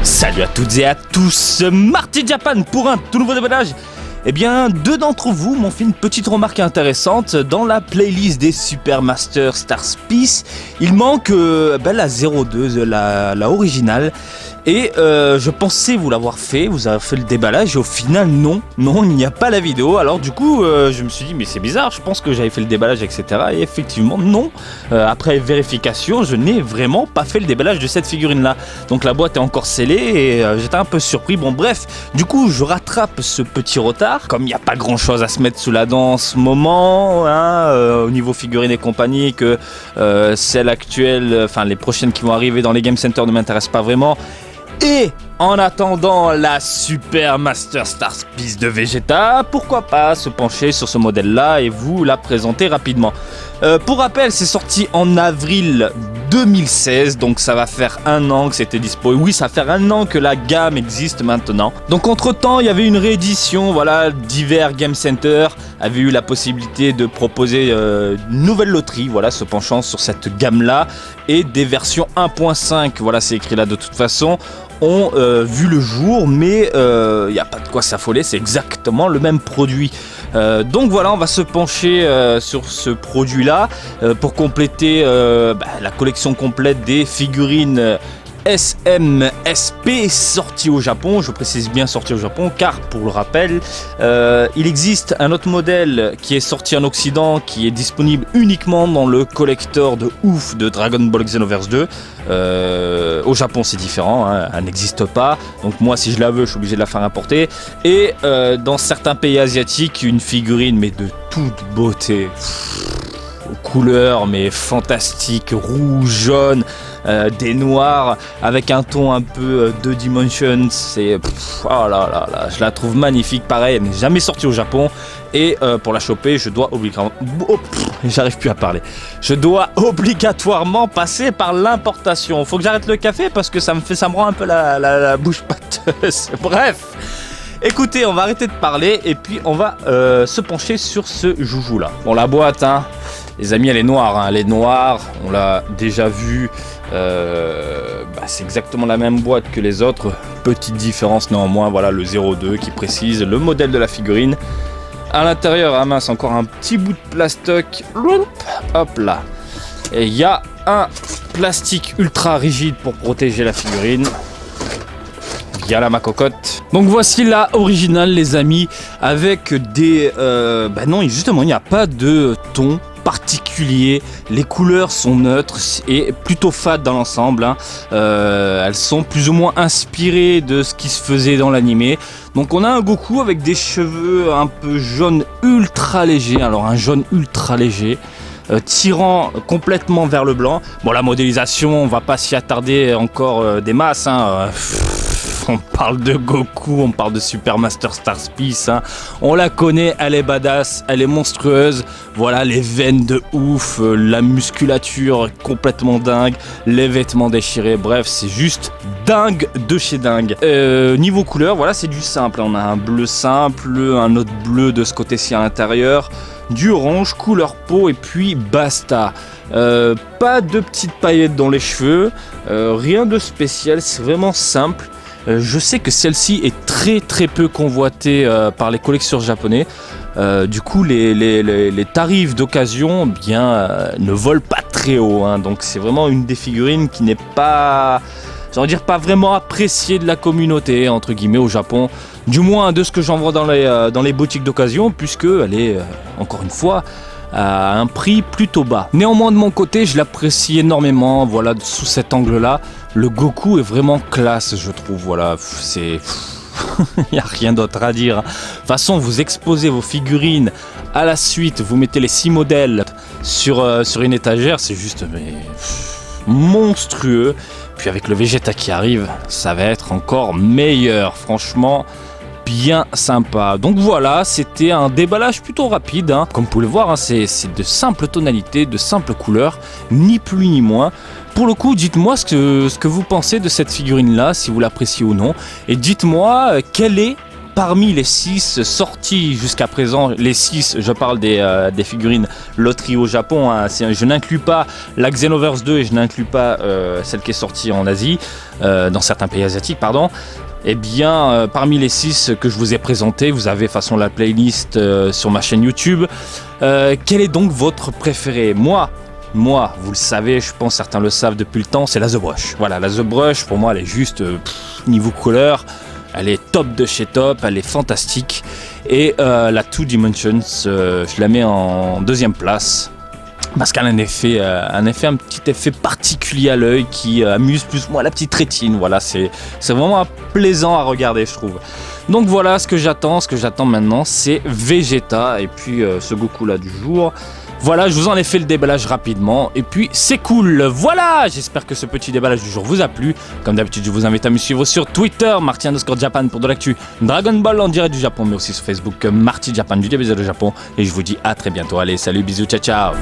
Salut à toutes et à tous, Marty Japan pour un tout nouveau déballage. Eh bien, deux d'entre vous m'ont fait une petite remarque intéressante. Dans la playlist des Super Master Stars Peace, il manque la 02, la originale. Et je pensais vous l'avoir fait, vous avez fait le déballage et au final non, il n'y a pas la vidéo. Alors du coup je me suis dit mais c'est bizarre, je pense que j'avais fait le déballage etc. Et effectivement non, après vérification je n'ai vraiment pas fait le déballage de cette figurine là. Donc la boîte est encore scellée et j'étais un peu surpris. Bon bref, du coup je rattrape ce petit retard. Comme il n'y a pas grand chose à se mettre sous la dent en ce moment, au niveau figurine et compagnie, que celles actuelles, enfin les prochaines qui vont arriver dans les Game Center ne m'intéressent pas vraiment. Et en attendant la Super Master Stars Peace de Vegeta, pourquoi pas se pencher sur ce modèle-là et vous la présenter rapidement. Pour rappel, c'est sorti en avril 2016, donc ça va faire un an que c'était dispo. Et oui, ça va faire un an que la gamme existe maintenant. Donc entre temps, il y avait une réédition, voilà, divers Game Center avaient eu la possibilité de proposer une nouvelle loterie, voilà, se penchant sur cette gamme-là, et des versions 1.5, voilà, c'est écrit là de toute façon, ont vu le jour, mais il n'y a pas de quoi s'affoler, c'est exactement le même produit. Donc voilà, on va se pencher sur ce produit-là pour compléter la collection complète des figurines SMSP sorti au Japon. Je précise bien sorti au Japon car pour le rappel il existe un autre modèle qui est sorti en Occident qui est disponible uniquement dans le collector de ouf de Dragon Ball Xenoverse 2. Au Japon c'est différent, hein, elle n'existe pas, donc moi si je la veux je suis obligé de la faire importer. Et dans certains pays asiatiques une figurine mais de toute beauté, aux couleurs mais fantastiques, rouge, jaune, des noirs avec un ton un peu 2 dimensions, c'est oh là là là, je la trouve magnifique. Pareil, elle n'est jamais sortie au Japon et pour la choper je dois j'arrive plus à parler. Je dois obligatoirement passer par l'importation. Faut que j'arrête le café parce que ça me rend un peu la bouche pâteuse. Bref, écoutez, on va arrêter de parler et puis on va se pencher sur ce joujou là. Bon, la boîte, hein, les amis, elle est noire, hein, elle est noire, on l'a déjà vu. C'est exactement la même boîte que les autres, petite différence néanmoins, voilà le 02 qui précise le modèle de la figurine. À l'intérieur, ah mince, encore un petit bout de plastoc, hop là, et il y a un plastique ultra rigide pour protéger la figurine via la macocotte. Donc voici la originale les amis, avec des non, justement il n'y a pas de ton particulier, les couleurs sont neutres et plutôt fades dans l'ensemble, hein. Elles sont plus ou moins inspirées de ce qui se faisait dans l'animé. Donc on a un Goku avec des cheveux un peu jaune ultra léger, alors un jaune ultra léger, tirant complètement vers le blanc. Bon, la modélisation, on va pas s'y attarder encore des masses, hein. On parle de Goku, on parle de Super Master Stars Peace, hein. On la connaît, elle est badass, elle est monstrueuse. Voilà, les veines de ouf, la musculature complètement dingue, les vêtements déchirés, bref, c'est juste dingue de chez dingue. Niveau couleur, voilà, c'est du simple. On a un bleu simple, un autre bleu de ce côté-ci à l'intérieur, du orange, couleur peau et puis basta. Pas de petites paillettes dans les cheveux, rien de spécial, c'est vraiment simple. Je sais que celle-ci est très peu convoitée par les collectionneurs japonais. Du coup, les tarifs d'occasion ne volent pas très haut, hein. Donc c'est vraiment une des figurines qui n'est pas, j'allais dire, pas vraiment appréciée de la communauté entre guillemets au Japon. Du moins de ce que j'en vois dans les boutiques d'occasion, puisque elle est encore une fois à un prix plutôt bas. Néanmoins de mon côté, je l'apprécie énormément. Voilà, sous cet angle-là, le Goku est vraiment classe, je trouve. Voilà, c'est il n'y a rien d'autre à dire. De toute façon, vous exposez vos figurines à la suite, vous mettez les 6 modèles sur une étagère, c'est juste monstrueux. Puis avec le Vegeta qui arrive, ça va être encore meilleur, franchement. Bien sympa. Donc voilà, c'était un déballage plutôt rapide, hein. Comme vous pouvez le voir, hein, c'est de simples tonalités, de simples couleurs, ni plus ni moins. Pour le coup, dites-moi ce que vous pensez de cette figurine là, si vous l'appréciez ou non, et dites-moi quelle est parmi les 6 sortis jusqu'à présent, les 6, je parle des figurines loterie au Japon, hein, je n'inclus pas la Xenoverse 2 et je n'inclus pas celle qui est sortie en Asie, dans certains pays asiatiques, pardon. Eh bien, parmi les 6 que je vous ai présentés, vous avez façon la playlist sur ma chaîne YouTube. Quel est donc votre préféré ? Moi, vous le savez, je pense certains le savent depuis le temps, c'est la The Brush. Voilà, la The Brush, pour moi, elle est juste niveau couleur, elle est top de chez top, elle est fantastique. Et la Two Dimensions, je la mets en deuxième place. Parce qu'elle a un petit effet particulier à l'œil qui amuse plus moi la petite rétine. Voilà, c'est vraiment plaisant à regarder, je trouve. Donc voilà ce que j'attends maintenant, c'est Vegeta et puis ce Goku là du jour. Voilà, je vous en ai fait le déballage rapidement et puis c'est cool. Voilà, j'espère que ce petit déballage du jour vous a plu. Comme d'habitude, je vous invite à me suivre sur Twitter, Marty_Japan pour de l'actu Dragon Ball en direct du Japon, mais aussi sur Facebook, Marty Japan du DBZ du Japon. Et je vous dis à très bientôt. Allez, salut, bisous, ciao, ciao.